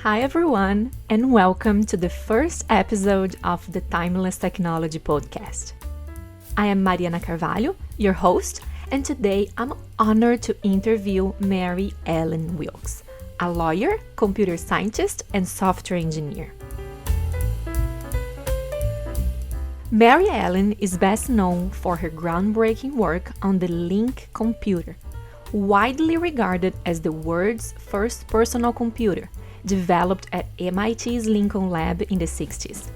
Hi, everyone, and welcome to the first episode of the Timeless Technology Podcast. I am Mariana Carvalho, your host, and today I'm honored to interview Mary Allen Wilkes, a lawyer, computer scientist, and software engineer. Mary Allen is best known for her groundbreaking work on the LINC computer, widely regarded as the world's first personal computer, developed at MIT's Lincoln Lab in the 60s.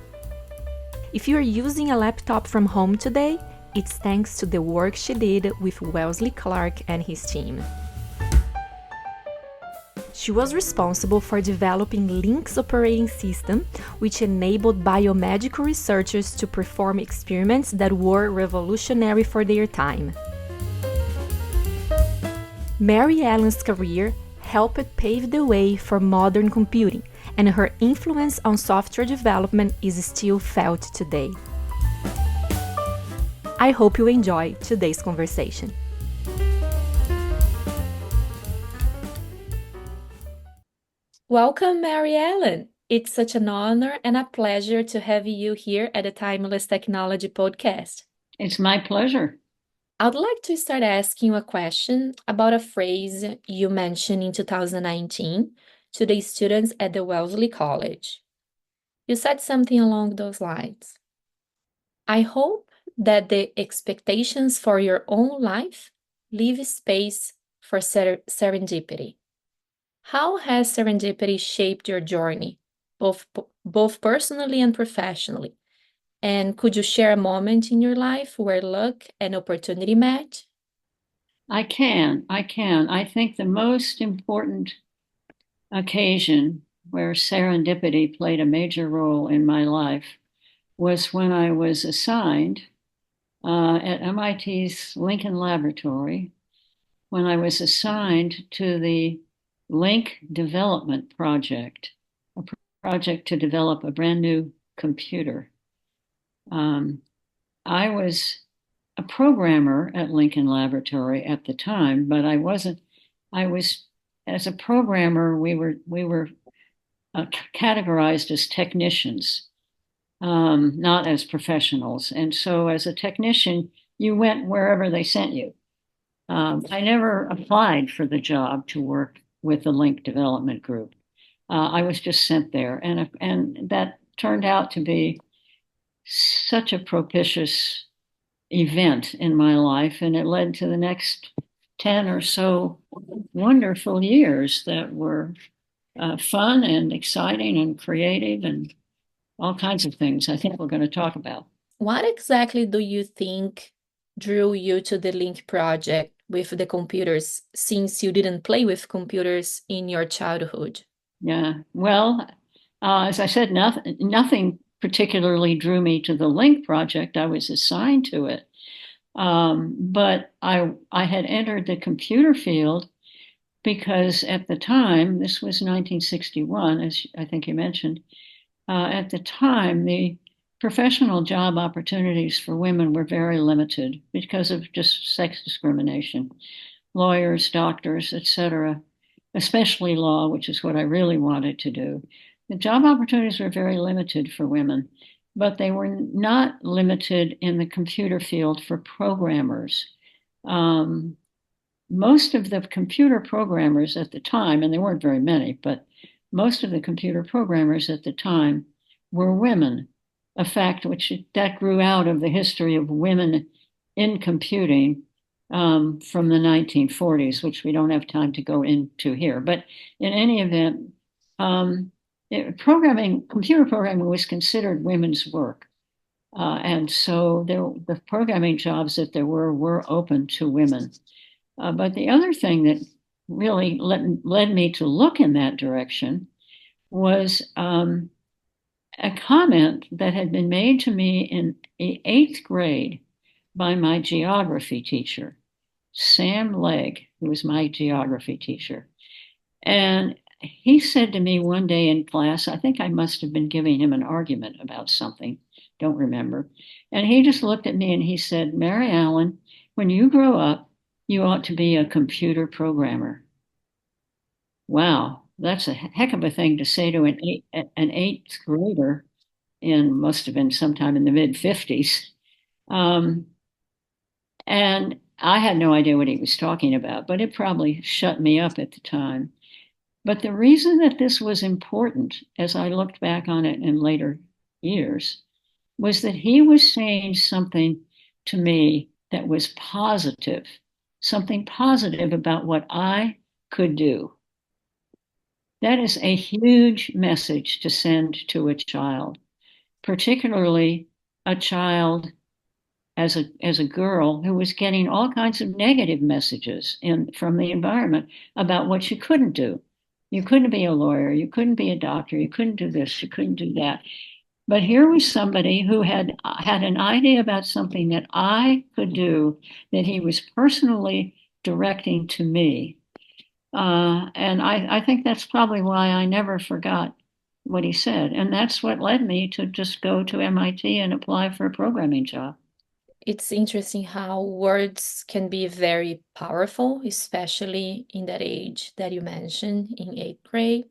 If you are using a laptop from home today, it's thanks to the work she did with Wellesley Clark and his team. She was responsible for developing LINC's operating system, which enabled biomedical researchers to perform experiments that were revolutionary for their time. Mary Allen's career helped pave the way for modern computing, and her influence on software development is still felt today. I hope you enjoy today's conversation. Welcome, Mary Allen. It's such an honor and a pleasure to have you here at the Timeless Technology Podcast. It's my pleasure. I'd like to start asking you a question about a phrase you mentioned in 2019 to the students at the Wellesley College. You said something along those lines. I hope that the expectations for your own life leave space for serendipity. How has serendipity shaped your journey, both personally and professionally? And could you share a moment in your life where luck and opportunity met? I can. I think the most important occasion where serendipity played a major role in my life was when I was assigned at MIT's Lincoln Laboratory, when I was assigned to the LINC development project, a project to develop a brand new computer. I was a programmer at Lincoln Laboratory at the time, but I wasn't. I was, as a programmer, we were categorized as technicians, not as professionals. And so, as a technician, you went wherever they sent you. I never applied for the job to work with the LINC development group. I was just sent there, and that turned out to be such a propitious event in my life, and it led to the next 10 or so wonderful years that were fun and exciting and creative and all kinds of things I think we're going to talk about. What exactly do you think drew you to the LINC project with the computers, since you didn't play with computers in your childhood? Yeah, well, as I said, nothing particularly drew me to the LINC project. I was assigned to it. But I had entered the computer field because at the time, this was 1961, as I think you mentioned, at the time, the professional job opportunities for women were very limited because of just sex discrimination. Lawyers, doctors, etc., especially law, which is what I really wanted to do. The job opportunities were very limited for women, but they were not limited in the computer field for programmers. Most of the computer programmers at the time, and there weren't very many, but most of the computer programmers at the time were women, a fact that grew out of the history of women in computing from the 1940s, which we don't have time to go into here. But in any event, computer programming was considered women's work. And so the programming jobs that there were open to women. But the other thing that really led me to look in that direction was a comment that had been made to me in the 8th grade by my geography teacher, Sam Legg, who was my geography teacher. And he said to me one day in class, I think I must have been giving him an argument about something, don't remember. And he just looked at me and he said, Mary Allen, when you grow up, you ought to be a computer programmer. Wow, that's a heck of a thing to say to an eighth grader must have been sometime in the mid 50s. Um, and I had no idea what he was talking about, but it probably shut me up at the time. But the reason that this was important, as I looked back on it in later years, was that he was saying something to me that was positive, something positive about what I could do. That is a huge message to send to a child, particularly a child as a girl who was getting all kinds of negative messages from the environment about what you couldn't do. You couldn't be a lawyer, you couldn't be a doctor, you couldn't do this, you couldn't do that. But here was somebody who had an idea about something that I could do that he was personally directing to me. And I think that's probably why I never forgot what he said. And that's what led me to just go to MIT and apply for a programming job. It's interesting how words can be very powerful, especially in that age that you mentioned in eighth grade.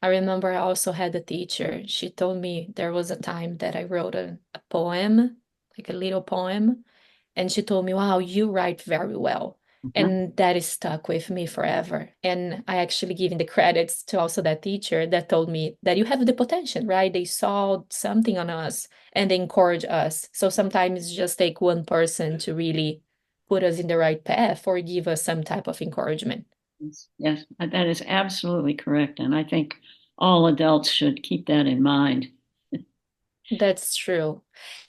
I remember I also had a teacher. She told me there was a time that I wrote a poem, like a little poem, and she told me, "Wow, you write very well." And that is stuck with me forever. And I actually giving the credits to also that teacher that told me that you have the potential, right? They saw something on us and they encourage us. So sometimes just take one person to really put us in the right path or give us some type of encouragement. Yes, that is absolutely correct. And I think all adults should keep that in mind. That's true.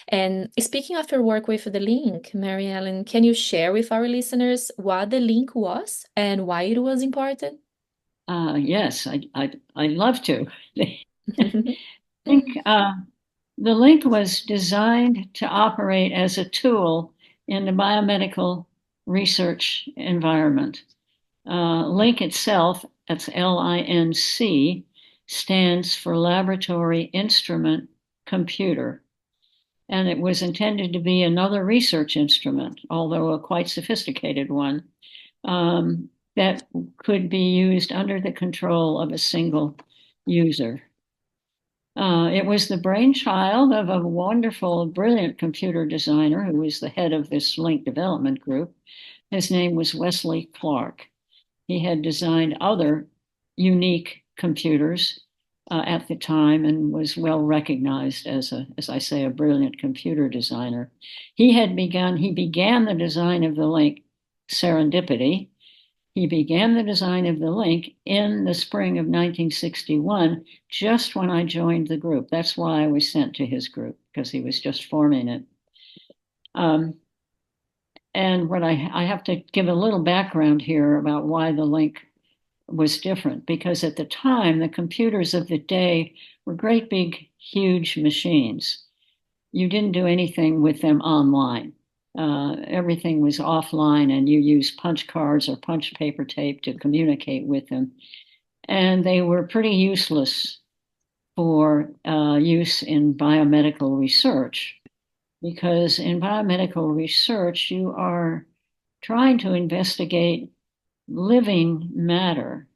And speaking of your work with the link, Mary Ellen, can you share with our listeners what the link was and why it was important? Yes, I'd love to. I think the link was designed to operate as a tool in the biomedical research environment. LINC itself, that's LINC, stands for Laboratory Instrument Computer. And it was intended to be another research instrument, although a quite sophisticated one, that could be used under the control of a single user. It was the brainchild of a wonderful, brilliant computer designer who was the head of this LINC development group. His name was Wesley Clark. He had designed other unique computers at the time and was well recognized as I say, a brilliant computer designer. He began the design of the LINC Serendipity. He began the design of the LINC in the spring of 1961, just when I joined the group. That's why I was sent to his group, because he was just forming it. And what I have to give a little background here about why the LINC was different, because at the time, the computers of the day were great big, huge machines. You didn't do anything with them online. Everything was offline, and you used punch cards or punch paper tape to communicate with them. And they were pretty useless for use in biomedical research, because in biomedical research, you are trying to investigate living matter,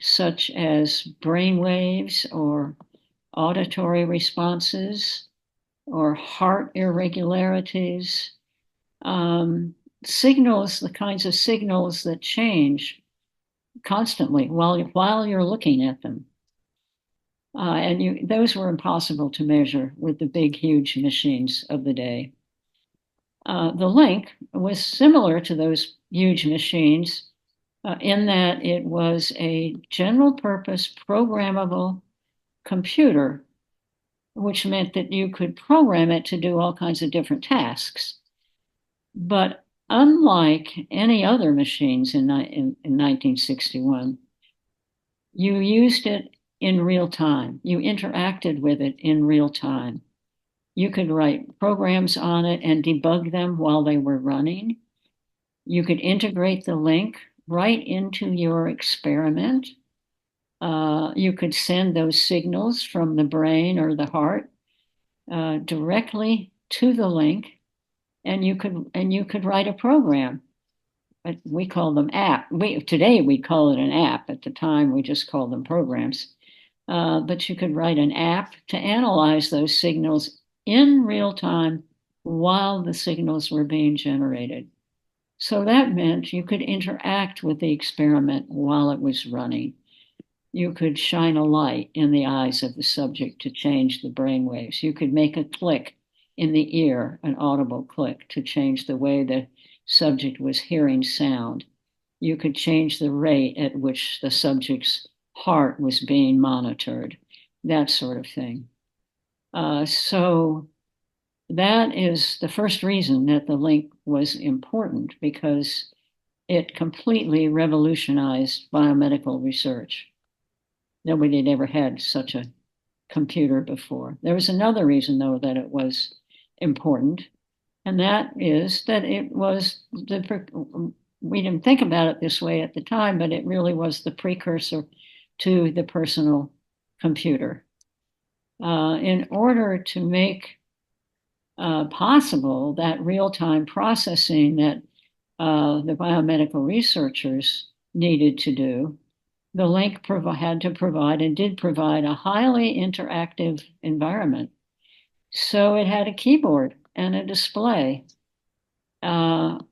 such as brain waves or auditory responses or heart irregularities, signals, the kinds of signals that change constantly while you're looking at them. Those were impossible to measure with the big, huge machines of the day. The LINC was similar to those huge machines in that it was a general purpose programmable computer, which meant that you could program it to do all kinds of different tasks. But unlike any other machines in 1961, you used it in real time. You interacted with it in real time. You could write programs on it and debug them while they were running. You could integrate the LINC right into your experiment. You could send those signals from the brain or the heart directly to the LINC, and you could write a program we call them today we call it an app. At the time, we just called them programs. But you could write an app to analyze those signals in real time while the signals were being generated. So that meant you could interact with the experiment while it was running. You could shine a light in the eyes of the subject to change the brain waves. You could make a click in the ear, an audible click, to change the way the subject was hearing sound. You could change the rate at which the subject's heart was being monitored, that sort of thing. So that is the first reason that the LINC was important, because it completely revolutionized biomedical research. Nobody had ever had such a computer before. There was another reason, though, that it was important, and that is that it was we didn't think about it this way at the time, but it really was the precursor to the personal computer. In order to make possible that real-time processing that the biomedical researchers needed to do, the LINC had to provide and did provide a highly interactive environment. So it had a keyboard and a display,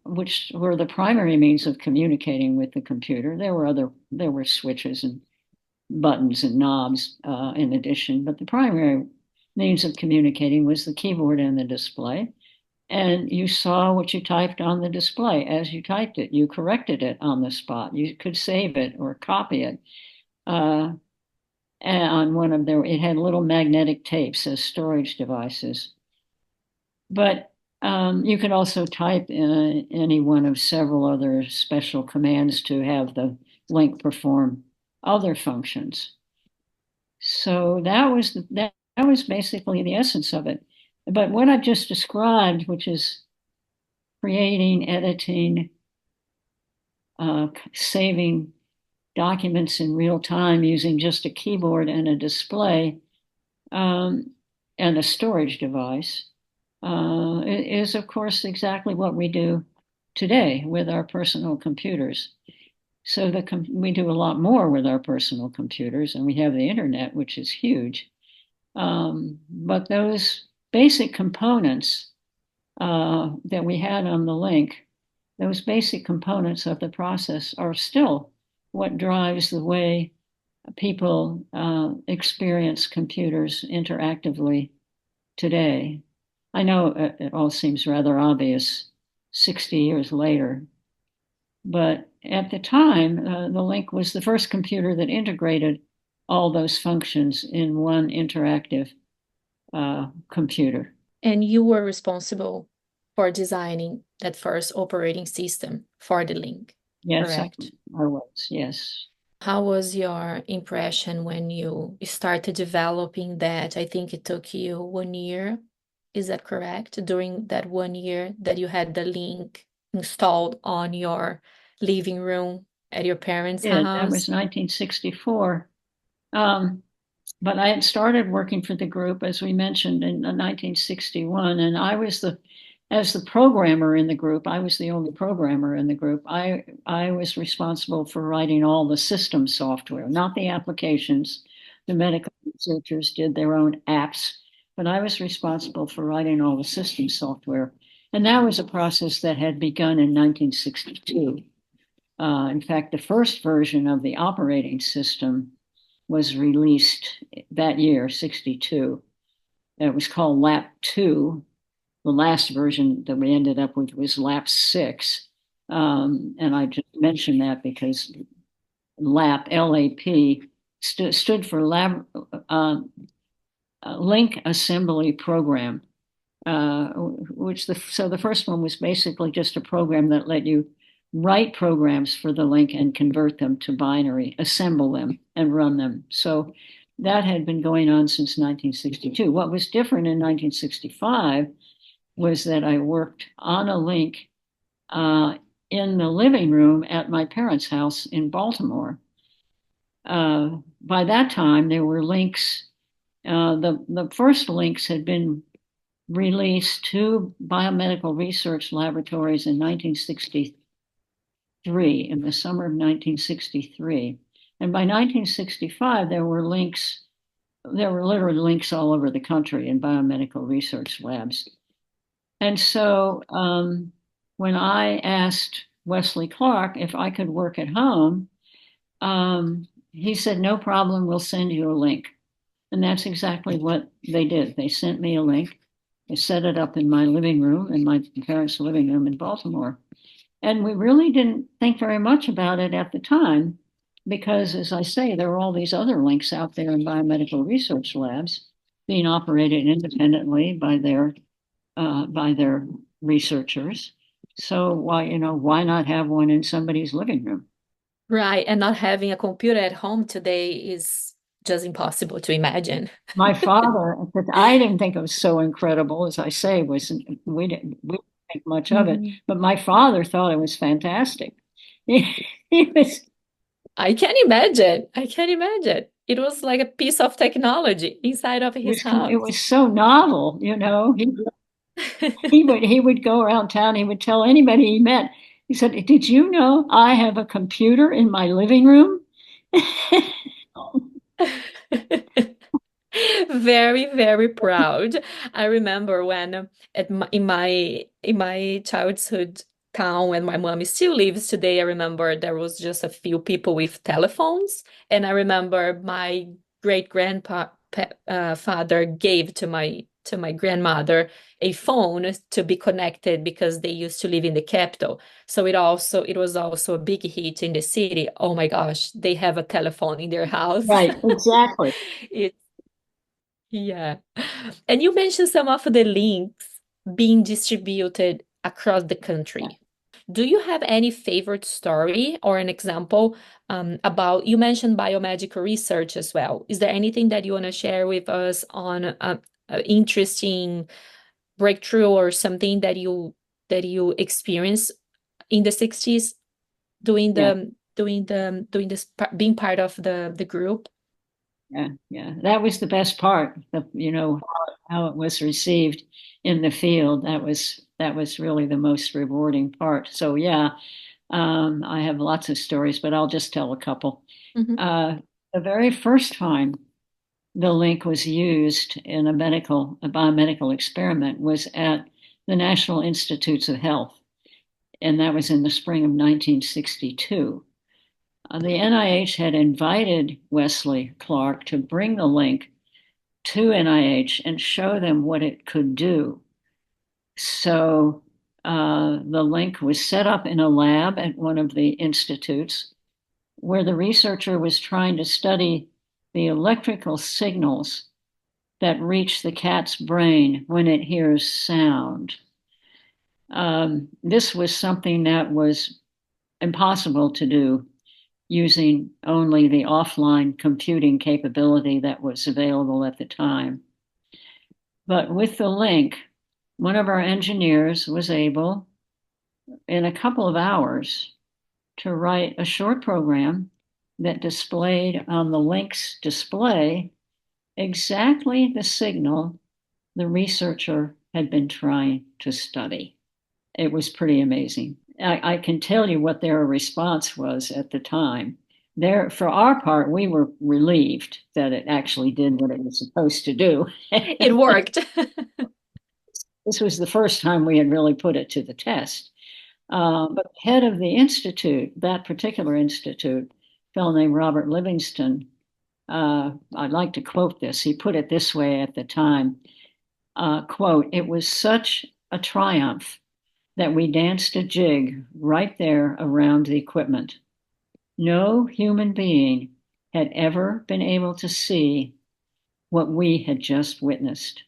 which were the primary means of communicating with the computer. There were switches and buttons and knobs in addition, but the primary means of communicating was the keyboard and the display. And you saw what you typed on the display as you typed it. You corrected it on the spot. You could save it or copy it. And on one of it had little magnetic tapes as storage devices. But you could also type any one of several other special commands to have the LINC perform other functions. So that was basically the essence of it. But what I've just described, which is creating, editing, saving documents in real time using just a keyboard and a display and a storage device, is, of course, exactly what we do today with our personal computers. So we do a lot more with our personal computers, and we have the internet, which is huge. But those basic components that we had on the LINC, those basic components of the process are still what drives the way people experience computers interactively today. I know it all seems rather obvious 60 years later, but at the time, the LINC was the first computer that integrated all those functions in one interactive computer. And you were responsible for designing that first operating system for the LINC, Yes, correct? I was, yes. How was your impression when you started developing that? I think it took you 1 year. Is that correct? During that 1 year that you had the LINC installed on your living room at your parents' Yeah, that house? was 1964. But I had started working for the group, as we mentioned, in 1961, and as the programmer in the group, I was the only programmer in the group. I was responsible for writing all the system software, not the applications. The medical researchers did their own apps, but I was responsible for writing all the system software. And that was a process that had begun in 1962. In fact, the first version of the operating system was released that year, 62. It was called LAP 2. The last version that we ended up with was LAP 6. And I just mentioned that because LAP, LAP, stood for LINC Assembly Program, so the first one was basically just a program that let you write programs for the LINC and convert them to binary, assemble them, and run them. So that had been going on since 1962. What was different in 1965 was that I worked on a LINC in the living room at my parents' house in Baltimore. By that time, there were LINCs. The first LINCs had been released to biomedical research laboratories in 1963 in the summer of 1963. And by 1965, there were LINCs, there were literally LINCs all over the country in biomedical research labs. And so when I asked Wesley Clark if I could work at home, he said, no problem, we'll send you a link. And that's exactly what they did. They sent me a link. They set it up in my living room, in my parents' living room in Baltimore. And we really didn't think very much about it at the time because, as I say, there were all these other links out there in biomedical research labs being operated independently by their researchers. So why not have one in somebody's living room? Right. And not having a computer at home today is just impossible to imagine. My father, because I didn't think it was so incredible, as I say, we didn't think much of it, Mhm. but my father thought it was fantastic. He was I can imagine. I can imagine. It was like a piece of technology inside of his it house. was so novel, you know. He would go around town. He would tell anybody he met. He said, "Did you know I have a computer in my living room?" Very, very proud. I remember when in my childhood town when my mom still lives today, I remember there was just a few people with telephones, and I remember my great grandpa father gave to my grandmother a phone to be connected because they used to live in the capital. So it was also a big hit in the city. Oh my gosh, they have a telephone in their house. Right, exactly. It yeah. And you mentioned some of the links being distributed across the country. Do you have any favorite story or an example about, you mentioned biomedical research as well. Is there anything that you want to share with us on a interesting breakthrough or something that you experienced in the 60s doing Yeah, doing this being part of the group? yeah. That was the best part. How it was received in the field. That was really the most rewarding part. So yeah, I have lots of stories, but I'll just tell a couple. Mhm. Uh, the very first time the link was used in a biomedical experiment was at the National Institutes of Health, and that was in the spring of 1962. The NIH had invited Wesley Clark to bring the link to NIH and show them what it could do. So the link was set up in a lab at one of the institutes where the researcher was trying to study the electrical signals that reach the cat's brain when it hears sound. This was something that was impossible to do using only the offline computing capability that was available at the time. But with the link, one of our engineers was able, in a couple of hours, to write a short program that displayed on the link's display exactly the signal the researcher had been trying to study. It was pretty amazing. I can tell you what their response was at the time. For our part, we were relieved that it actually did what it was supposed to do. It worked. This was the first time we had really put it to the test. But the head of the institute, that particular institute, a fellow named Robert Livingston, I'd like to quote this. He put it this way at the time, quote, "It was such a triumph that we danced a jig right there around the equipment. No human being had ever been able to see what we had just witnessed.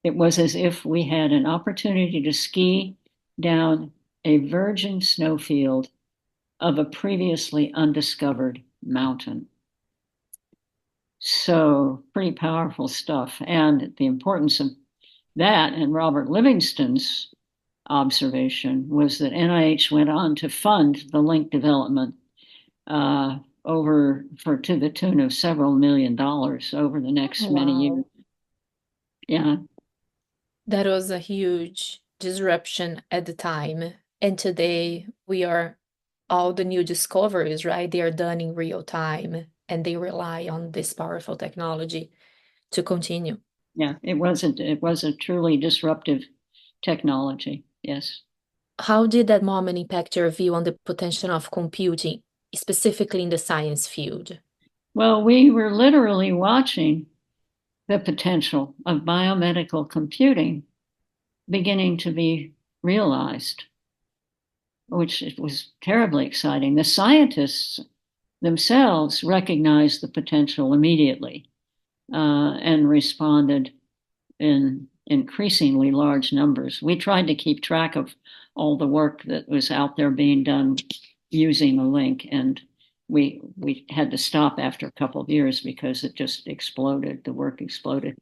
It was as if we had an opportunity to ski down a virgin snowfield of a previously undiscovered mountain." So, pretty powerful stuff. And the importance of that and Robert Livingston's observation was that NIH went on to fund the link development to the tune of several $1 million over the next many years. Wow. Yeah, That was a huge disruption at the time. And today we are all the new discoveries, right? They are done in real time and they rely on this powerful technology to continue. Yeah, it was a truly disruptive technology. Yes. How did that moment impact your view on the potential of computing, specifically in the science field? Well, we were literally watching the potential of biomedical computing beginning to be realized, which was terribly exciting. The scientists themselves recognized the potential immediately and responded in increasingly large numbers. We tried to keep track of all the work that was out there being done using the LINC, and we had to stop after a couple of years because it just exploded. The work exploded.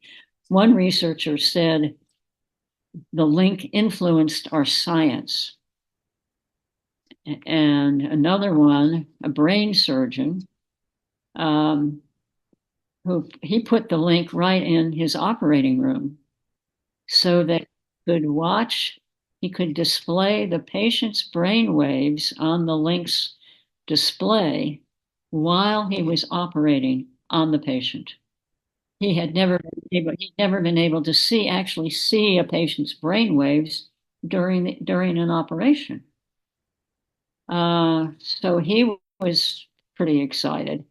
One researcher said the LINC influenced our science. And another one, a brain surgeon, who he put the LINC right in his operating room so that he could display the patient's brain waves on the LINC's display while he was operating on the patient. He'd never been able to actually see a patient's brain waves during an operation. So he was pretty excited.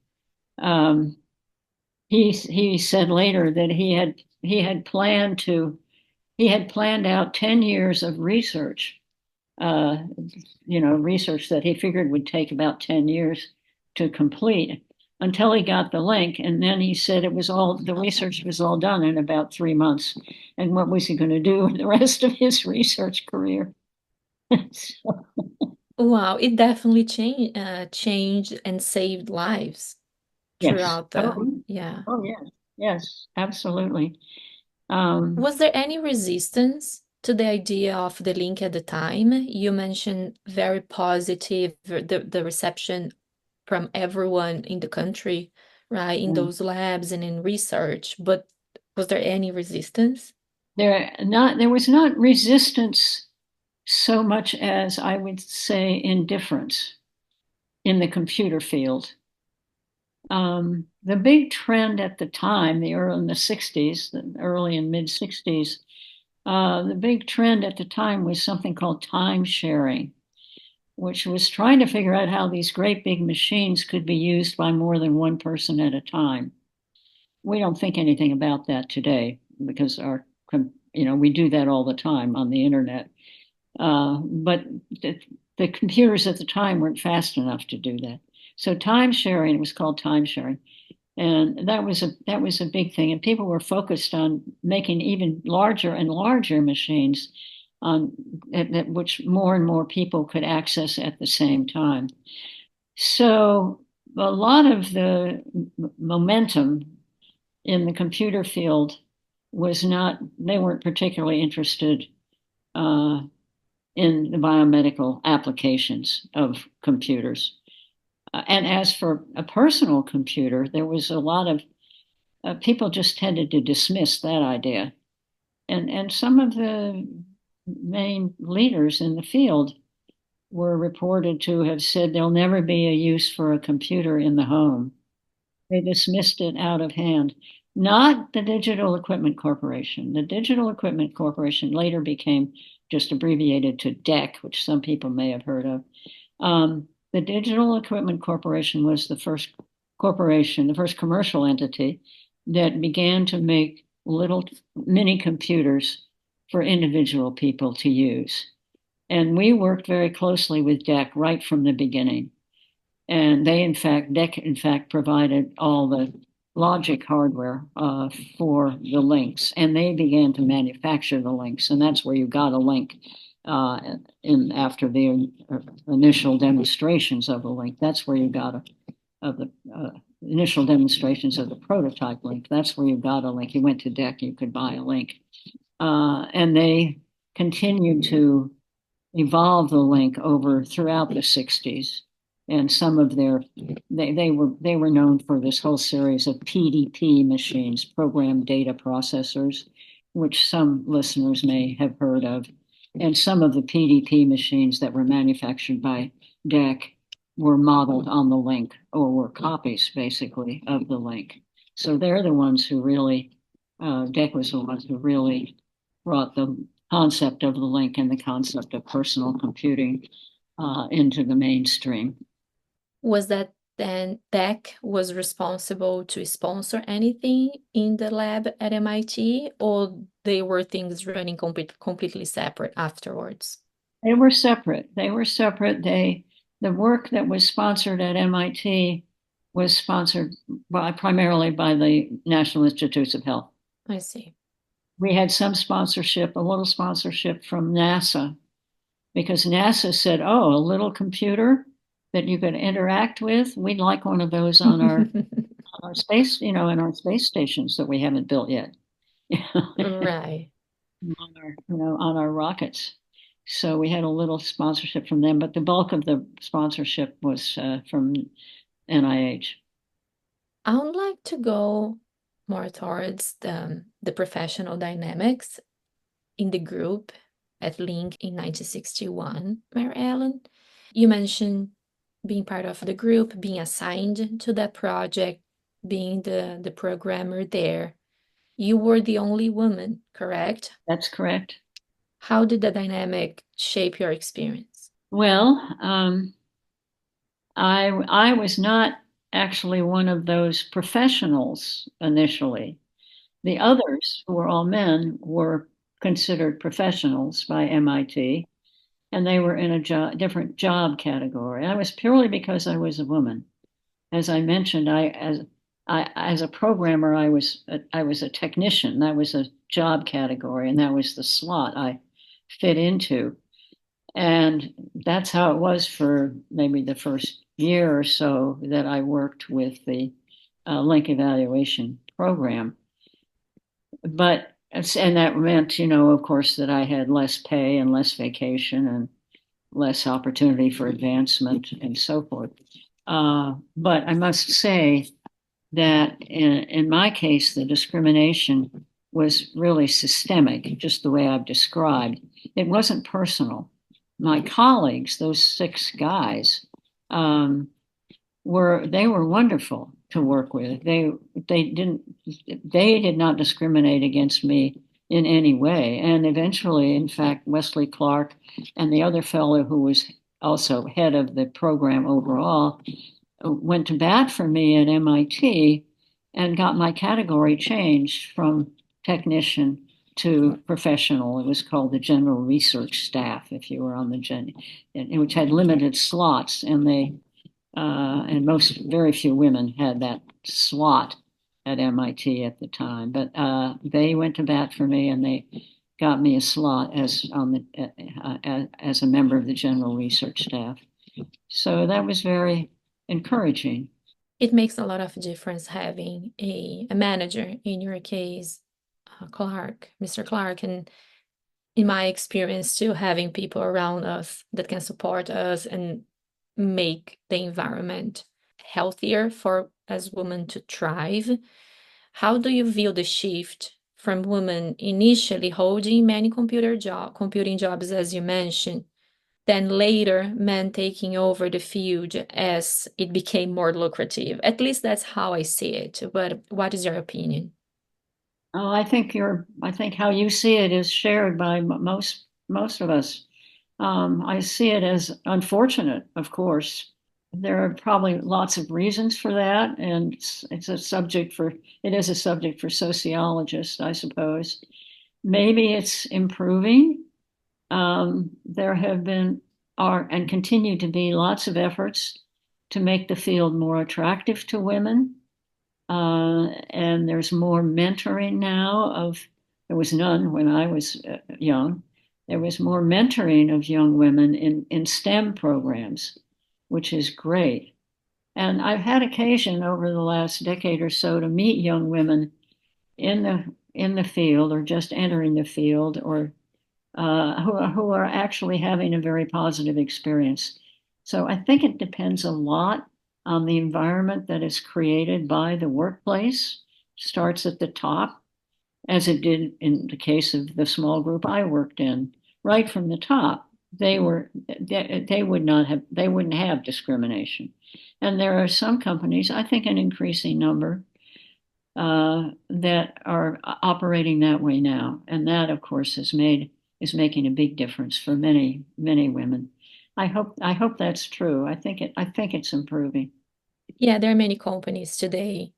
He said later that he had planned out 10 years of research, research that he figured would take about 10 years to complete until he got the LINC. And then he said the research was all done in about 3 months. And what was he going to do the rest of his research career? So, Wow, it definitely changed and saved lives yes. throughout the, yeah. Oh, yes. Yes, absolutely. Um, Was there any resistance to the idea of the LINC at the time? You mentioned very positive, the reception from everyone in the country, right, in yeah. those labs and in research, but was there any resistance? There was not resistance so much as I would say indifference in the computer field. The big trend at the time, in the 60s, the early and mid 60s, the big trend at the time was something called time sharing, which was trying to figure out how these great big machines could be used by more than one person at a time. We don't think anything about that today because we do that all the time on the internet. But the computers at the time weren't fast enough to do that. So time sharing, it was called time sharing. And that was a big thing. And people were focused on making even larger and larger machines which more and more people could access at the same time. So a lot of the momentum in the computer field they weren't particularly interested in the biomedical applications of computers. And as for a personal computer, there was a lot of people just tended to dismiss that idea. And some of the main leaders in the field were reported to have said there'll never be a use for a computer in the home. They dismissed it out of hand. Not the Digital Equipment Corporation. The Digital Equipment Corporation later became just abbreviated to DEC, which some people may have heard of. The Digital Equipment Corporation was the first corporation, the first commercial entity that began to make little mini computers for individual people to use. And we worked very closely with DEC right from the beginning. And DEC, in fact, provided all the logic hardware for the LINCs, and they began to manufacture the LINCs, and that's where you got a LINC after the initial demonstrations of the LINC. That's where you got the initial demonstrations of the prototype LINC. That's where you got a LINC. You went to DEC, you could buy a LINC, and they continued to evolve the LINC throughout the 60s. And some of they were known for this whole series of PDP machines, program data processors, which some listeners may have heard of. And some of the PDP machines that were manufactured by DEC were modeled on the LINC or were copies basically of the LINC. So they're the ones who really, DEC was the ones who really brought the concept of the LINC and the concept of personal computing into the mainstream. Was that then DEC was responsible to sponsor anything in the lab at MIT, or they were things running completely separate afterwards? They were separate. They were separate. The work that was sponsored at MIT was sponsored primarily by the National Institutes of Health. I see. We had some sponsorship, a little sponsorship from NASA, because NASA said, "Oh, a little computer that you could interact with. We'd like one of those on our space, in our space stations that we haven't built yet, Right. on our rockets." So we had a little sponsorship from them, but the bulk of the sponsorship was from NIH. I would like to go more towards the professional dynamics in the group at LINC in 1961, Mary Allen. You mentioned being part of the group, being assigned to that project, being the programmer there. You were the only woman, correct? That's correct. How did the dynamic shape your experience? Well, I was not actually one of those professionals initially. The others, who were all men, were considered professionals by MIT, and they were in a different job category. I was purely because I was a woman. As I mentioned, as a programmer, I was a technician. That was a job category, and that was the slot I fit into. And that's how it was for maybe the first year or so that I worked with the LINC evaluation program. But, and that meant, of course, that I had less pay and less vacation and less opportunity for advancement and so forth. But I must say that in my case, the discrimination was really systemic, just the way I've described. It wasn't personal. My colleagues, those 6 guys, they were wonderful to work with. They did not discriminate against me in any way. And eventually, in fact, Wesley Clark and the other fellow who was also head of the program overall went to bat for me at MIT and got my category changed from technician to professional. It was called the general research staff, if you were on the which had limited slots, and very few women had that slot at MIT at the time. But they went to bat for me, and they got me a slot as a member of the general research staff. So that was very encouraging. It makes a lot of difference having a manager, in your case, Mr. Clark, and in my experience too, having people around us that can support us and make the environment healthier for as women to thrive. How do you view the shift from women initially holding many computing jobs, as you mentioned, then later men taking over the field as it became more lucrative? At least that's how I see it. But what is your opinion? Oh, I think how you see it is shared by most of us. I see it as unfortunate, of course. There are probably lots of reasons for that, and it is a subject for sociologists, I suppose. Maybe it's improving. There have been and continue to be lots of efforts to make the field more attractive to women. And there's more mentoring now there was none when I was young. There was more mentoring of young women in STEM programs, which is great. And I've had occasion over the last decade or so to meet young women in the field or just entering the field, or who are actually having a very positive experience. So I think it depends a lot on the environment that is created by the workplace. Starts at the top, as it did in the case of the small group I worked in, right from the top. they wouldn't have discrimination. And there are some companies, I think an increasing number, that are operating that way now. And that, of course, is making a big difference for many, many women. I hope that's true. I think it's improving. Yeah, there are many companies today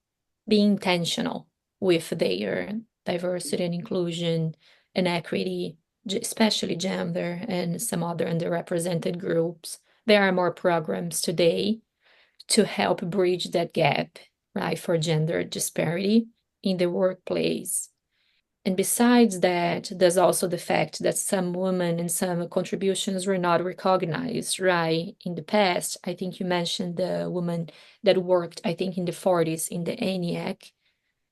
being intentional with their diversity and inclusion and equity, especially gender and some other underrepresented groups. There are more programs today to help bridge that gap, right, for gender disparity in the workplace. And besides that, there's also the fact that some women and some contributions were not recognized, right? In the past, I think you mentioned the woman that worked, I think, in the 40s in the ENIAC.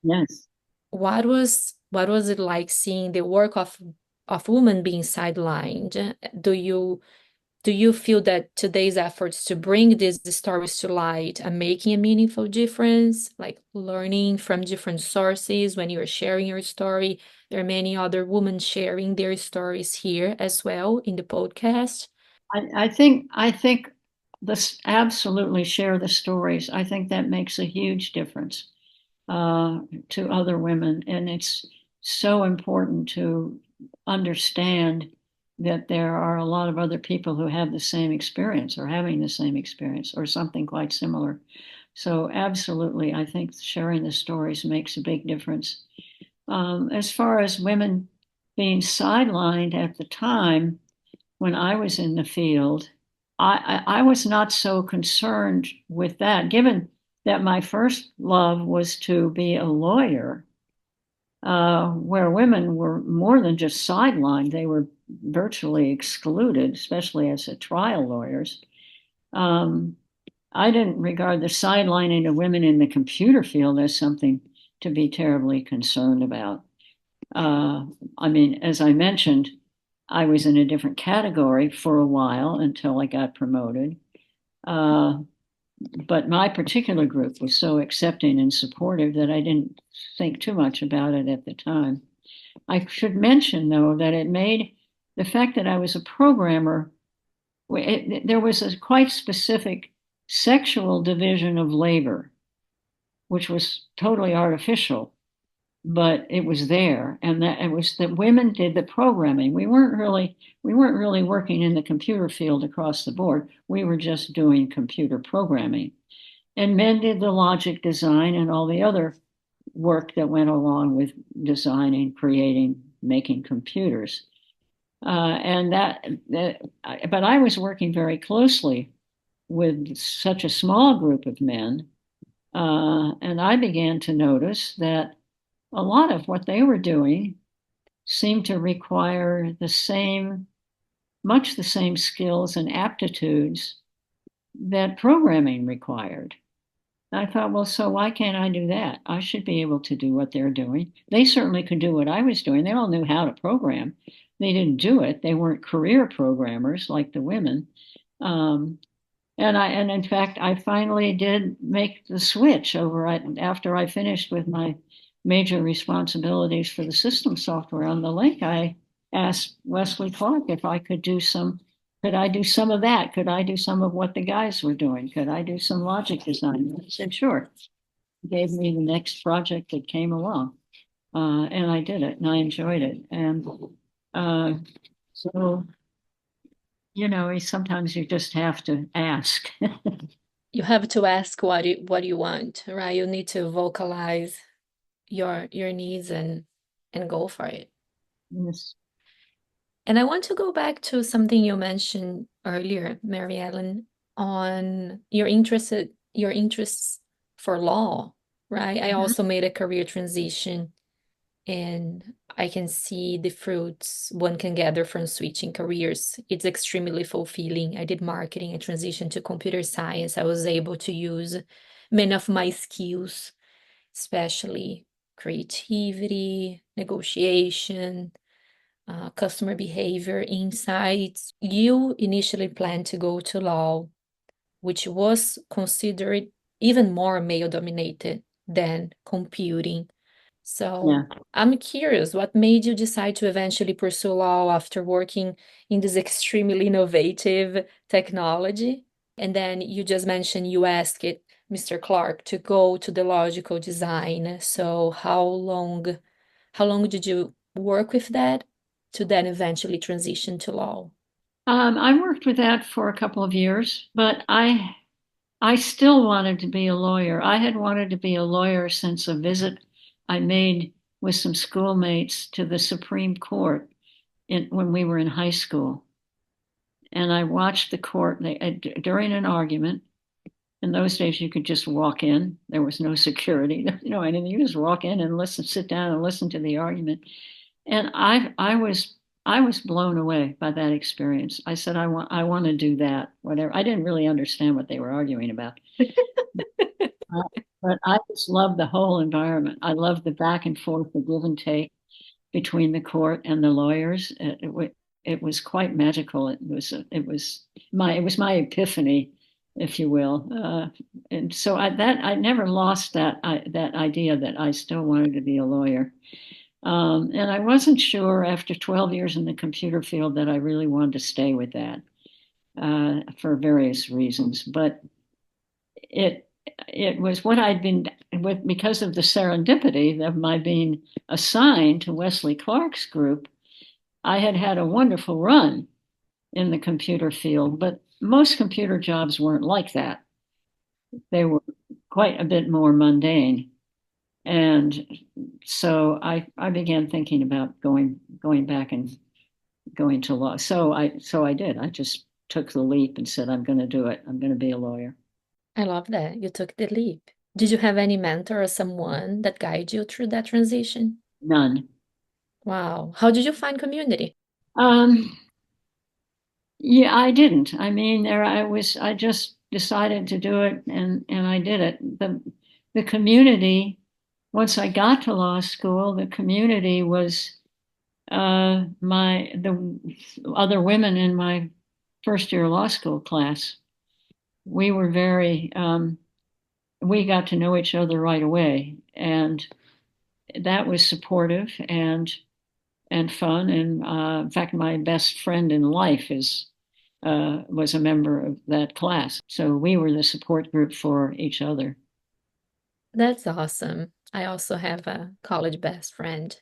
Yes. What was it like seeing the work of women being sidelined? Do you feel that today's efforts to bring these stories to light are making a meaningful difference? Like learning from different sources when you're sharing your story. There are many other women sharing their stories here as well in the podcast. I think this absolutely share the stories. I think that makes a huge difference to other women, and it's so important to understand that there are a lot of other people who have the same experience or having the same experience or something quite similar. So absolutely, I think sharing the stories makes a big difference. As far as women being sidelined at the time, when I was in the field, I was not so concerned with that, given that my first love was to be a lawyer, where women were more than just sidelined, they were virtually excluded, especially as a trial lawyers. Um, I didn't regard the sidelining of women in the computer field as something to be terribly concerned about. Uh, I mean, as I mentioned, I was in a different category for a while until I got promoted. Uh, but my particular group was so accepting and supportive that I didn't think too much about it at the time. I should mention, though, that it made the fact that I was a programmer, there was a quite specific sexual division of labor, which was totally artificial, but it was there, and that it was that women did the programming. We weren't really working in the computer field across the board. We were just doing computer programming, and men did the logic design and all the other work that went along with designing, creating, making computers. And but I was working very closely with such a small group of men, and I began to notice that a lot of what they were doing seemed to require much the same skills and aptitudes that programming required. I thought, well, so why can't I do that? I should be able to do what they're doing. They certainly could do what I was doing. They all knew how to program. They didn't do it. They weren't career programmers like the women. Um, and in fact, I finally did make the switch over after I finished with my major responsibilities for the system software on the LINC. I asked Wesley Clark if could I do some of that? Could I do some of what the guys were doing? Could I do some logic design? He said, sure. He gave me the next project that came along. And I did it and I enjoyed it. And uh, so sometimes you just have to ask. You have to ask what you want, right? You need to vocalize your needs and go for it. Yes. And I want to go back to something you mentioned earlier, Mary Ellen, on your interests for law, right? I Mhm. also made a career transition and I can see the fruits one can gather from switching careers. It's extremely fulfilling. I did marketing and transitioned to computer science. I was able to use many of my skills, especially creativity, negotiation, customer behavior insights. You initially planned to go to law, which was considered even more male dominated than computing. So Yeah. I'm curious, what made you decide to eventually pursue law after working in this extremely innovative technology? And then you just mentioned you asked it, Mr. Clark, to go to the logical design. So how long did you work with that to then eventually transition to law? I worked with that for a couple of years, but I still wanted to be a lawyer. I had wanted to be a lawyer since a visit I made with some schoolmates to the Supreme Court when we were in high school. And I watched the court during an argument. In those days, you could just walk in. There was no security, anything. You just walk in and listen, sit down and listen to the argument. And I was blown away by that experience. I said, I want to do that. Whatever. I didn't really understand what they were arguing about, but I just loved the whole environment. I loved the back and forth, the give and take between the court and the lawyers. It was quite magical. It was my epiphany, if you will. And so I never lost that idea that I still wanted to be a lawyer. And I wasn't sure after 12 years in the computer field that I really wanted to stay with that for various reasons. But it it was what I'd been with because of the serendipity of my being assigned to Wesley Clark's group. I had had a wonderful run in the computer field, but most computer jobs weren't like that. They were quite a bit more mundane. And so I began thinking about going back and going to law. So I did. I just took the leap and said, I'm going to do it. I'm going to be a lawyer. I love that you took the leap. Did you have any mentor or someone that guided you through that transition? None. Wow. How did you find community? Um, yeah, I didn't. I mean, there I was. I just decided to do it, and I did it. The community. Once I got to law school, the community was the other women in my first year law school class. We were we got to know each other right away, and that was supportive and fun. And in fact, my best friend in life was a member of that class, so we were the support group for each other. That's awesome. I also have a college best friend.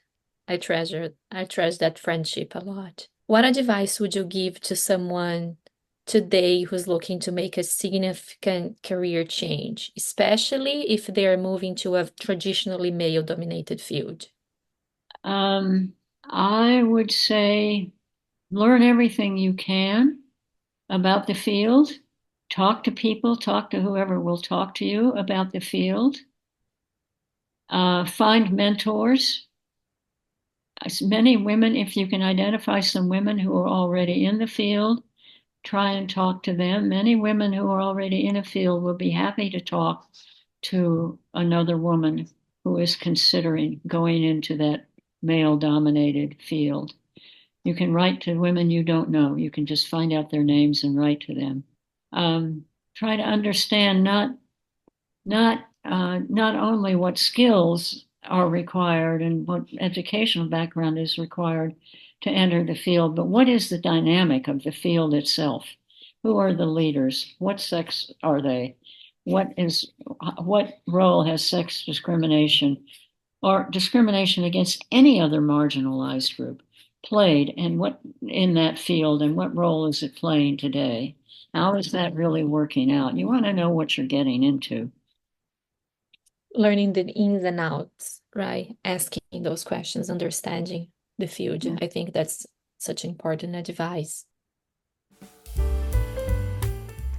I treasure that friendship a lot. What advice would you give to someone today who's looking to make a significant career change, especially if they're moving to a traditionally male-dominated field? Um, I would say learn everything you can about the field. Talk to people, talk to whoever will talk to you about the field. Find mentors. As many women, if you can identify some women who are already in the field, try and talk to them. Many women who are already in a field will be happy to talk to another woman who is considering going into that male dominated field. You can write to women you don't know. You can just find out their names and write to them. Try to understand not only what skills are required and what educational background is required to enter the field, but what is the dynamic of the field itself? Who are the leaders? What sex are they? What role has sex discrimination or discrimination against any other marginalized group played and what in that field and what role is it playing today? How is that really working out? You want to know what you're getting into. Learning the ins and outs, right? Asking those questions, understanding the field. Yeah. I think that's such important advice.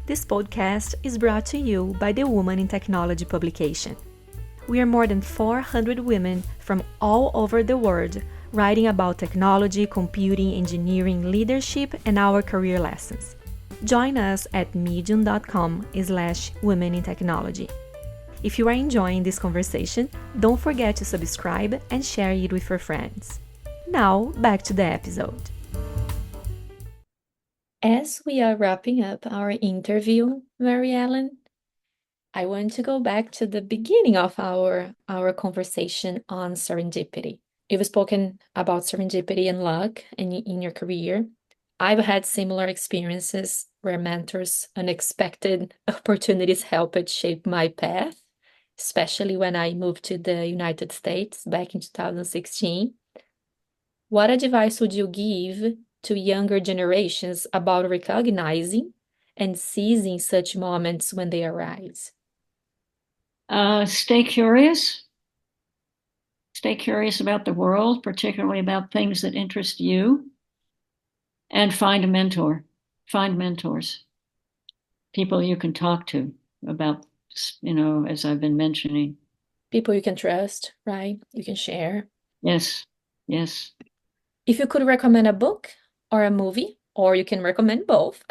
This podcast is brought to you by the Woman in Technology publication. We are more than 400 women from all over the world writing about technology, computing, engineering, leadership, and our career lessons. Join us at medium.com/women in technology. If you are enjoying this conversation, don't forget to subscribe and share it with your friends. Now, back to the episode. As we are wrapping up our interview, Mary Allen, I want to go back to the beginning of our conversation on serendipity. You've spoken about serendipity and luck in your career. I've had similar experiences where mentors' unexpected opportunities helped shape my path, especially when I moved to the United States back in 2016. What advice would you give to younger generations about recognizing and seizing such moments when they arise? Stay curious. Stay curious about the world, particularly about things that interest you, and find a mentor. Find mentors, people you can talk to about, as I've been mentioning. People you can trust, right? You can share. Yes, yes. If you could recommend a book or a movie, or you can recommend both,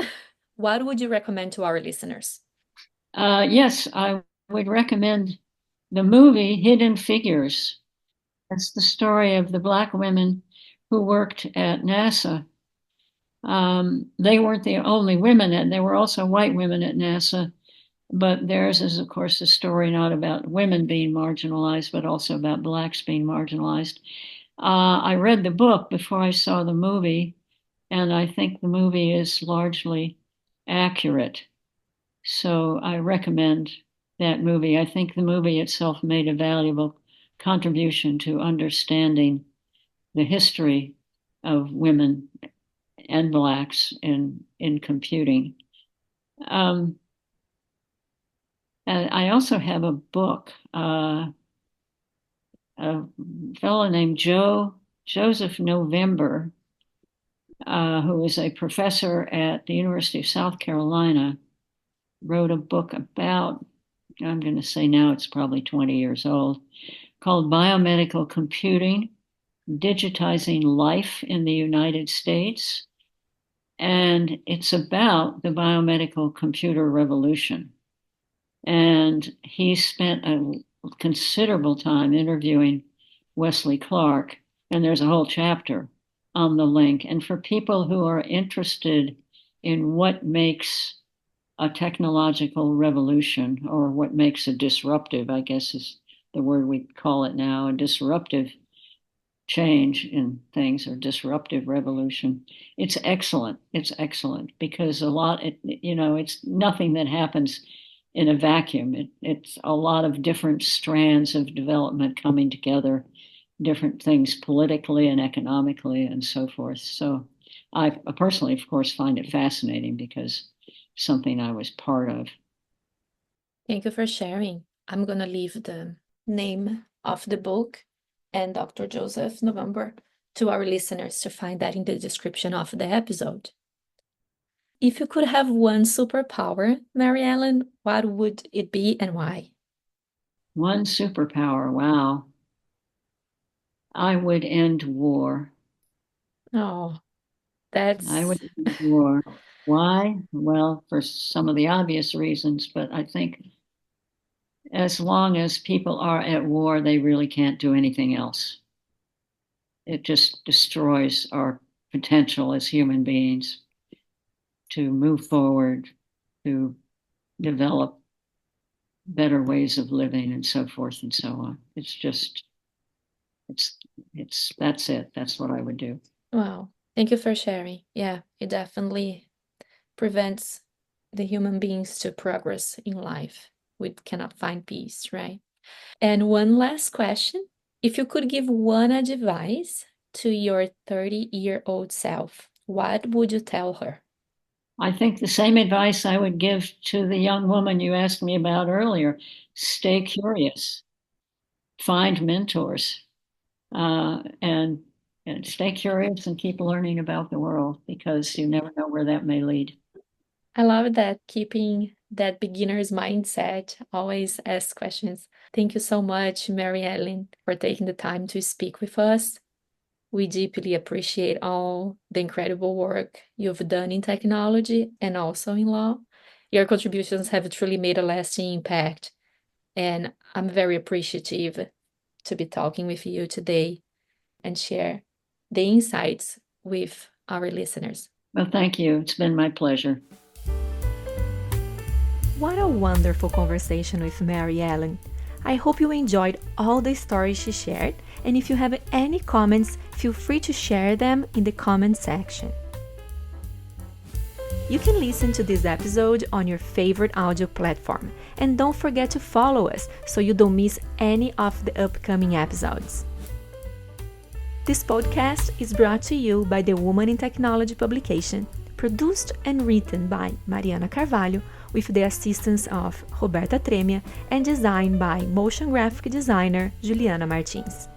what would you recommend to our listeners? Yes, I would recommend the movie Hidden Figures. That's the story of the Black women who worked at NASA. They weren't the only women, and there were also white women at NASA, but theirs is, of course, a story not about women being marginalized, but also about Blacks being marginalized. I read the book before I saw the movie, and I think the movie is largely accurate. So I recommend that movie. I think the movie itself made a valuable contribution to understanding the history of women and Blacks in computing. And I also have a book, a fellow named Joseph November, who is a professor at the University of South Carolina, wrote a book about, I'm going to say now it's probably 20 years old, called Biomedical Computing, Digitizing Life in the United States. And it's about the biomedical computer revolution. And he spent a considerable time interviewing Wesley Clark, and there's a whole chapter on the LINC. And for people who are interested in what makes a technological revolution, or what makes a disruptive, I guess is the word we call it now, a disruptive change in things, or disruptive revolution. It's excellent. It's excellent because it's nothing that happens in a vacuum. It's a lot of different strands of development coming together, different things politically and economically and so forth. So I personally, of course, find it fascinating because something I was part of. Thank you for sharing. I'm going to leave the name of the book and Dr. Joseph November to our listeners to find that in the description of the episode. If you could have one superpower, Mary Allen, what would it be and why? One superpower, wow. I would end war. Oh, I that's would end war. Why? Well, for some of the obvious reasons, but I think as long as people are at war, they really can't do anything else. It just destroys our potential as human beings to move forward, to develop better ways of living and so forth and so on. It's, that's it. That's what I would do. wow. Thank you for sharing. Yeah, it definitely prevents the human beings to progress in life. We cannot find peace, right? And one last question. If you could give one advice to your 30-year-old self, what would you tell her? I think the same advice I would give to the young woman you asked me about earlier: stay curious, find mentors, and stay curious and keep learning about the world because you never know where that may lead. I love that, keeping that beginner's mindset, always ask questions. Thank you so much, Mary Ellen, for taking the time to speak with us. We deeply appreciate all the incredible work you've done in technology and also in law. Your contributions have truly made a lasting impact, and I'm very appreciative to be talking with you today and share the insights with our listeners. Well, thank you. It's been my pleasure. What a wonderful conversation with Mary Allen. I hope you enjoyed all the stories she shared, and if you have any comments, feel free to share them in the comment section. You can listen to this episode on your favorite audio platform, and don't forget to follow us so you don't miss any of the upcoming episodes. This podcast is brought to you by the Woman in Technology publication, produced and written by Mariana Carvalho with the assistance of Roberta Tremia and designed by motion graphic designer Juliana Martins.